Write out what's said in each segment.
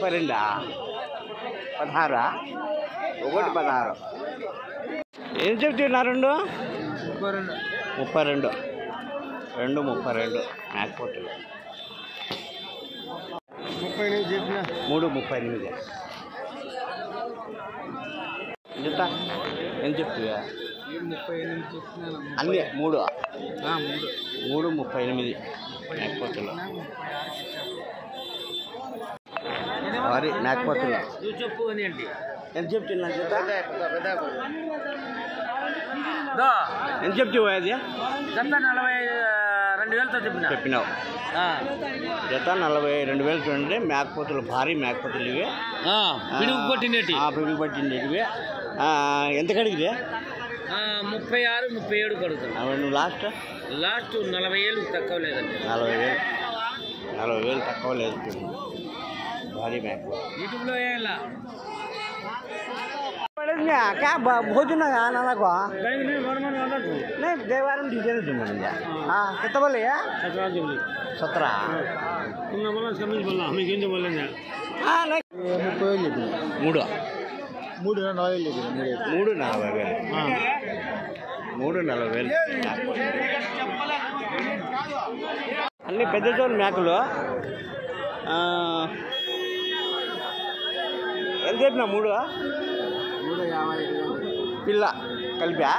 32 16 ఒకటి 16 ఏం చెప్తున్నా రెండు 32 రెండు 32 మేకపోతులు 338 ఎంత ఏం చెప్తువా అన్నీ 338 మేకపోతులు వారి మేకపోతులు ఎంత చెప్తున్నా ఎంత చెప్తావు అది చెప్పినావు జత 42,000 చూడండి మేకపోతులు భారీ మేకపోతులు ఇవి పిడుగు పట్టినవి ఎంత కడిగితే 36, 37 కడుగుతాను నువ్వు లాస్ట్ 40,000 తక్కువ లేదండి 40,000 తక్కువ లేదు భారీ మేకపోతులు యూట్యూబ్లో क्या भोजन आना को नहीं देवार डिजाइन जुम्मन हाँ कितना बोले यार 17 तुमने बोला समझ बोला हमें क्यों जो बोलेंगे हाँ नहीं 3 40,000 అన్ని పెద్ద చోటు మేకలు ఎంత చెప్పినా 3 పిల్ల కలిపా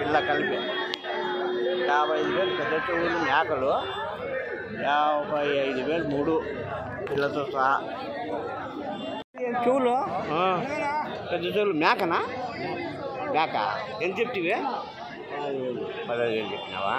55,000 పెద్ద చెవులు మేకలు 55,000 3 పిల్లతో సహా చెవులు పెద్ద చెవులు మేక ఎంత చెప్తివే 15,000 చెప్పినావా